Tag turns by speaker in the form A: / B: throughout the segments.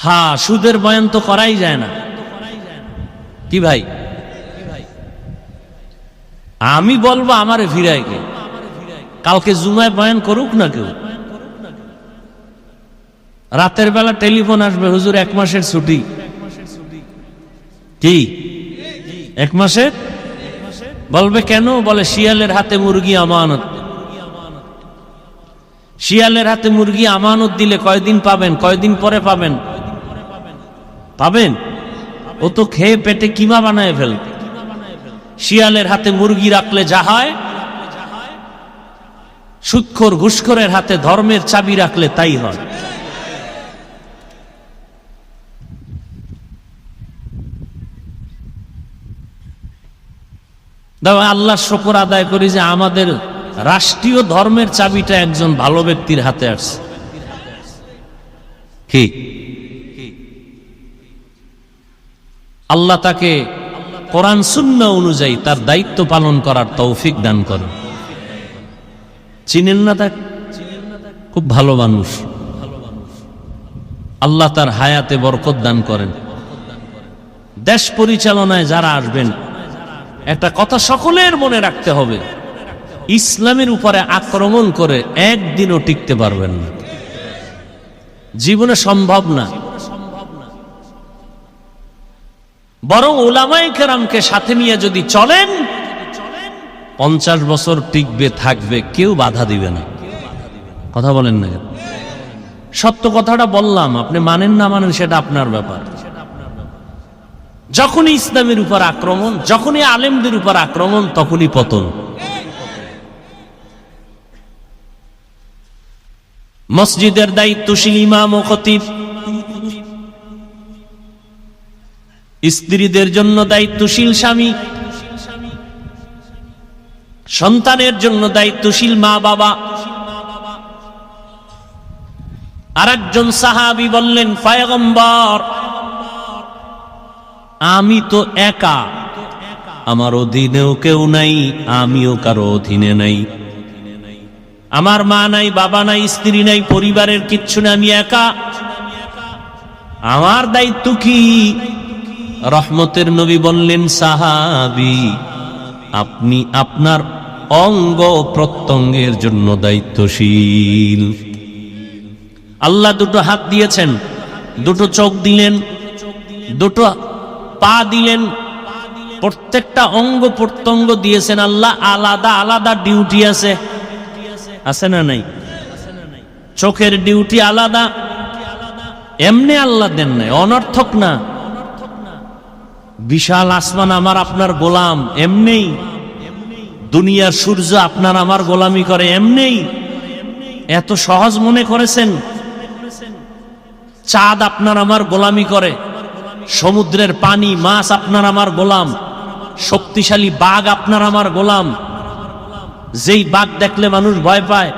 A: হ্যাঁ, সুদের বয়ান তো করাই যায় না। কি ভাই, আমি বলবো আমারে ফিরাই কে, কালকে জুমায় বয়ান করুক না কেউ। রাতের বেলা টেলিফোন আসবে, হুজুর 1 মাসের ছুটি। কি 1 মাসের? বলবে কেন? বলে শিয়ালের হাতে মুরগি আমানত। শিয়ালের হাতে মুরগি আমানত দিলে কয়দিন পাবেন? কয়দিন পরে পাবেন? পাবেন? ও তো খেয়ে পেটে কিমা বানায় ফেলবে। শিয়ালের হাতে মুরগি রাখলে যা হয়, সুদখোর ঘুষখোরের হাতে ধর্মের চাবি রাখলে তাই হয়। আল্লাহর শুকর আদায় করি যে আমাদের রাষ্ট্রীয় ধর্মের চাবিটা একজন ভালো ব্যক্তির হাতে আসছে। কি আল্লাহ তাকে কোরআন সুন্নাহ অনুযায়ী তার দায়িত্ব পালন করার তৌফিক দান করেন। চিনেন না তাকে? খুব ভালো মানুষ। আল্লাহ তার হায়াতে বরকত দান করেন। দেশ পরিচালনায় যারা আসবেন, একটা কথা সকলের মনে রাখতে হবে, ইসলামের উপরে আক্রমণ করে একদিনও টিকতে পারবেন না, জীবনে সম্ভব না। বরং উলামায়ে কেরামকে সাথে নিয়ে যদি চলেন, 50 বছর টিকবে, থাকবে, কেউ বাধা দিবে না। কথা বলেন না? সত্য কথাটা বললাম, আপনি মানেন না মানেন সেটা আপনার ব্যাপার। যখনই ইসলামের উপর আক্রমণ, যখনই আলেমদের উপর আক্রমণ, তখনই পতন। মসজিদের দায়িত্বশীল ইমাম ও খতিব, স্ত্রীদের জন্য দায়িত্বশীল স্বামী, সন্তানের জন্য দায়িত্বশীল মা বাবা। আরেকজন সাহাবী বললেন, পয়গম্বর, আমি তো একা, আমার অধীনেও কেউ নাই, আমিও কারো অধীনে নাই। আমার মা নাই, বাবা নাই, স্ত্রী নাই, পরিবারের কিচ্ছু না, আমি একা। আমার দায়িত্ব কি? রহমতের নবী বললেন, সাহাবী, আপনি আপনার অঙ্গ প্রত্যঙ্গের জন্য দায়িত্বশীল। আল্লাহ দুটো হাত দিয়েছেন, দুটো চোখ দিলেন, দুটো পা দিলেন, প্রত্যেকটা অঙ্গ প্রত্যঙ্গ দিয়েছেন আল্লাহ। আলাদা আলাদা ডিউটি আছে, আছে না নাই? চোখের ডিউটি আলাদা, এমনি আল্লাহ দেন নাই, অনর্থক না। বিশাল আসমান আমার আপনার গোলাম, এমনি। দুনিয়ার সূর্য আপনার আমার গোলামি করে, এমনি। এত সহজ মনে করেছেন? চাঁদ আপনার আমার গোলামি করে, সমুদ্রের পানি, মাছ আপনার আমার গোলাম, শক্তিশালী বাঘ আপনার আমার গোলাম। যেই বাঘ দেখলে মানুষ ভয় পায়,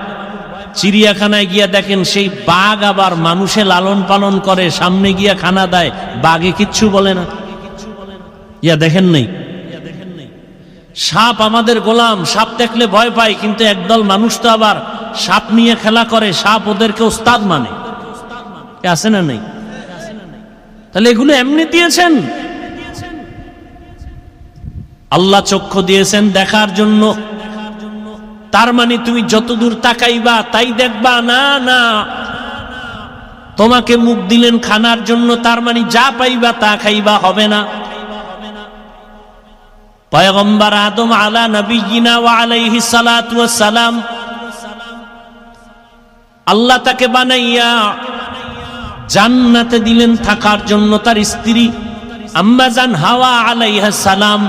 A: চিড়িয়াখানায় গিয়া দেখেন সেই বাঘ আবার মানুষে লালন পালন করে, সামনে গিয়া খানা দেয়, বাঘে কিচ্ছু বলে না। ইয়া দেখেন নাই? সাপ আমাদের গোলাম, সাপ দেখলে ভয় পায়, কিন্তু একদল মানুষ তো আবার সাপ নিয়ে খেলা করে, সাপ ওদেরকে ওস্তাদ মানে। আছে না নাই? তাহলে এগুলো এমনি দিয়েছেন? আল্লাহ চক্ষু দিয়েছেন দেখার জন্য, তার মানে তুমি যতদূর তাকাইবা তাই দেখবা না? না। তোমাকে মুখ দিলেন খানার জন্য, তার মানে যা পাইবা তা খাইবা, হবে না। পয়গম্বর আদম আলা নবিয়িনা ওয়া আলাইহিস সালাতু ওয়াস সালাম, আল্লাহ তাকে বানাইয়া জান্নাতে দিলেন থাকার জন্য। তার স্ত্রী আম্মা জান হাওয়া আলাইহিস সালাম,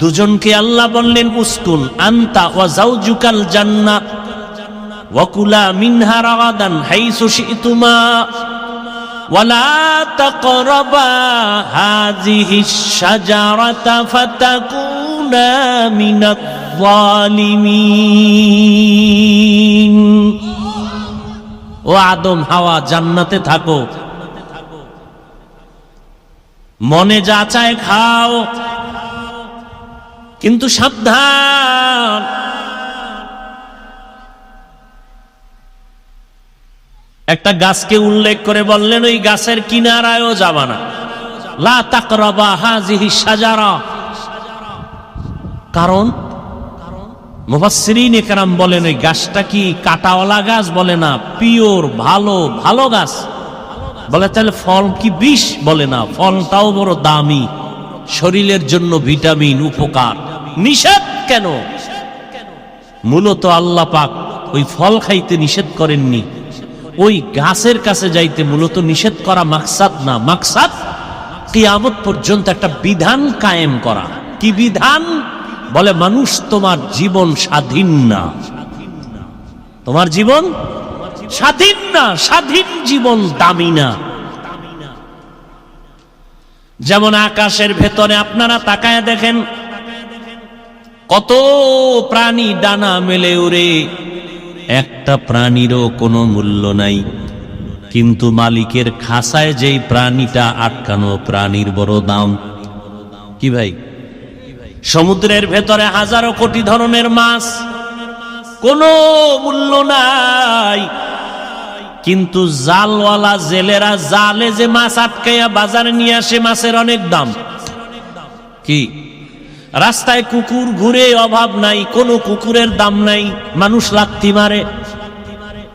A: দুজনকে আল্লাহ বললেন, উসকুন আনতা ওয়া যাওজুকাল জান্নাহ ওয়া কুলা মিনহা রাগাদান হাইসু শি'তুমা ওয়ালা তাকরাবা হাযিহিশ শাজারাতা ফাতাকুনা মিনাজ যালিমিন। ও আদম হাওয়া, জান্নাতে থাকো, মনে যা চায় খাও, কিন্তু সাবধান, একটা গাছকে উল্লেখ করে বললেন ওই গাছের কিনারায়ও যাবা না, লা তাকরাবা হাযিহি শাজারা। কারণ মুফাসসিরিন ইকরাম বলেন ওই গাছটা কি কাটাওয়ালা গাছ? বলে না, পিওর ভালো ভালো গাছ। বলে তাহলে ফল কি বিষ? বলে না, ফলটাও বড় দামি, শরীরের জন্য ভিটামিন, উপকার। নিষেধ কেন? মূলত আল্লাহ পাক ওই ফল খাইতে নিষেধ করেননি, ওই গাছের কাছে যাইতে মূলত নিষেধ করা মাকসাদ না। মাকসাদ কিয়ামত পর্যন্ত একটা বিধান কায়েম করা। কি বিধান? বলে মানুষ তোমার জীবন স্বাধীন না, তোমার জীবন স্বাধীন না, স্বাধীন জীবন দামি না। যেমন আকাশের ভেতরে আপনারা তাকায় দেখেন কত প্রাণী ডানা মেলে উড়ে, একটা প্রাণীরও কোনো মূল্য নাই, কিন্তু মালিকের খাঁচায় যেই প্রাণীটা আটকানো, প্রাণীর বড় দাম। কি ভাই? সমুদ্রের ভেতরে হাজারো কোটি ধরনের মাছ, কোনো মূল্য নাই, কিন্তু জালওয়ালা জেলেরা জালে যে মাছ আটকাইয়া বাজারে নিয়ে আসে, মাছের অনেক দাম। কি? রাস্তায় কুকুর ঘুরে, অভাব নাই, কোনো কুকুরের দাম নাই, মানুষ লাথি মারে,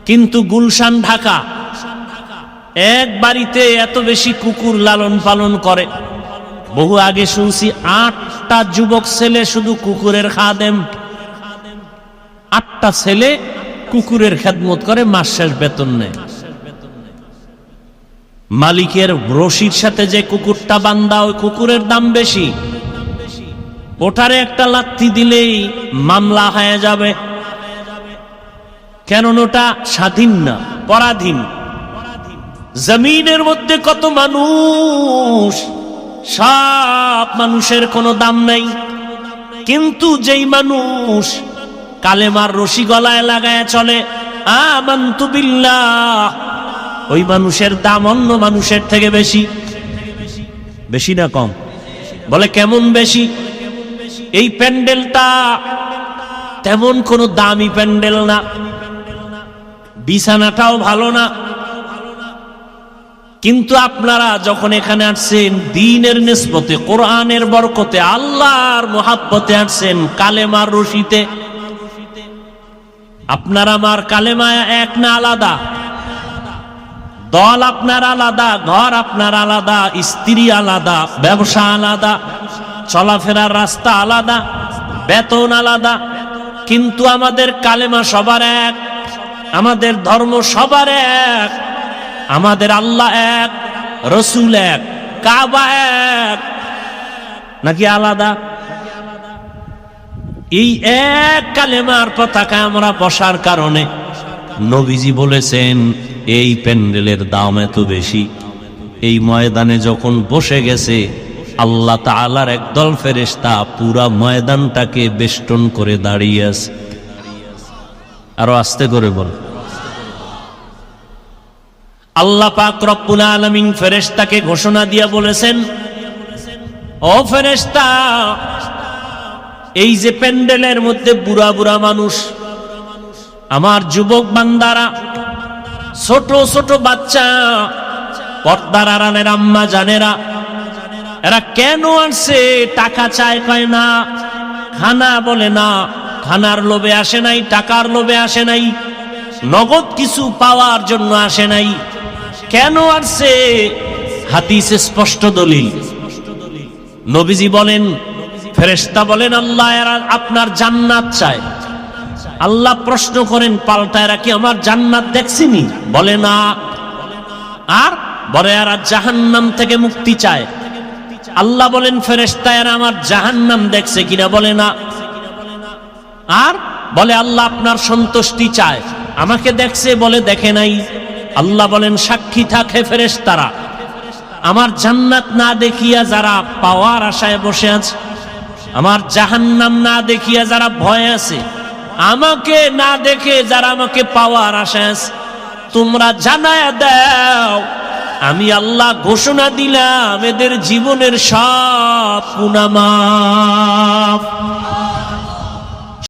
A: কিন্তু গুলশান ঢাকা এক বাড়িতে এত বেশি কুকুর লালন পালন করে। বহু আগে শুনছি 8টা যুবক ছেলে শুধু কুকুরের খাদেম, 8টা ছেলে কুকুরের খেদমত করে, মাস শেষ বেতন নেয়। মালিকের রশির সাথে যে কুকুরটা বান্ধা, ওই কুকুরের দাম বেশি, ওটারে একটা লাথি দিলেই মামলা হয়ে যাবে। কেন? ওটা স্বাধীন না, পরাধীন। জমিনের মধ্যে কত মানুষ, সব মানুষের কোনো দাম নাই, কিন্তু যেই মানুষ কালেমার রশি গলায় লাগায় চলে, আমানতু বিল্লাহ, ওই মানুষের দাম অন্য মানুষের থেকে বেশি। বেশি না কম? বলে কেমন বেশি? এই প্যান্ডেলটা তেমন কোনো দামি প্যান্ডেল না, বিছানাটাও ভালো না, কিন্তু আপনারা যখন এখানে আসছেন দ্বীনের নিসবতে, কোরআনের বরকতে, আল্লাহর মোহাব্বতে আসছেন, কালেমার রশিতে। আপনার আমার কালেমা এক না আলাদা? দল আপনার আলাদা, ঘর আপনার আলাদা, স্ত্রী আলাদা, ব্যবসা আলাদা, চলাফেরার রাস্তা আলাদা, বেতন আলাদা, কিন্তু আমাদের কালেমা সবার এক, আমাদের ধর্ম সবার এক, আমাদের আল্লাহ এক, রসুল এক, কাবা এক, নাকি আলাদা? এই এক কালেমার পতাকায় আমরা বসার কারণে নবীজি বলেছেন এই প্যান্ডেলের দাম এত বেশি। এই ময়দানে যখন বসে গেছে, আল্লাহ তাআলার একদল ফেরেশতা পুরা ময়দানটাকে বেষ্টন করে দাঁড়িয়ে আছে। আরো আস্তে করে বল। আল্লাহ পাক রব্বুল আলামিন ফেরেশতাকে ঘোষণা দিয়া বলেছেন, ও ফেরেশতা, এই যে প্যান্ডেলের মধ্যে বুড়া বুড়া মানুষ, আমার যুবক বান্দারা, ছোট ছোট বাচ্চা, পর্দার আড়ালের আম্মা জানেরা, এরা কেন আসছে? টাকা চায় কয় না, খানা বলে না, খানার লোভে আসে নাই, টাকার লোভে আসে নাই, নগদ কিছু পাওয়ার জন্য আসে নাই। কেন আসছে? হাদিসে স্পষ্ট দলিল। নবীজি বলেন, ফেরেশতা বলেন, আল্লাহ এরা আপনার জান্নাত চায়। আল্লাহ প্রশ্ন করেন পাল্টা, এরা কি আমার জান্নাত দেখছিনি? বলে না। আর বলে এরা জাহান্নাম থেকে মুক্তি চায়। আল্লাহ বলেন, ফেরেশতা এরা আমার জাহান্নাম দেখছে কিনা? বলে না। আর বলে আল্লাহ আপনার সন্তুষ্টি চায়, আমাকে দেখছে? বলে দেখে নাই। আল্লাহ বলেন, সাক্ষী থাকে ফেরেশতারা, আমার জান্নাত না দেখিয়া যারা পাওয়ার আশায় বসে আছে, আমার জাহান্নাম না দেখিয়া যারা ভয় আছে, আমাকে না দেখে যারা আমাকে পাওয়ার আশায় আছে, তোমরা জানায়া দাও, আমি আল্লাহ ঘোষণা দিলাম এদের জীবনের সব গুনাহ মাফ।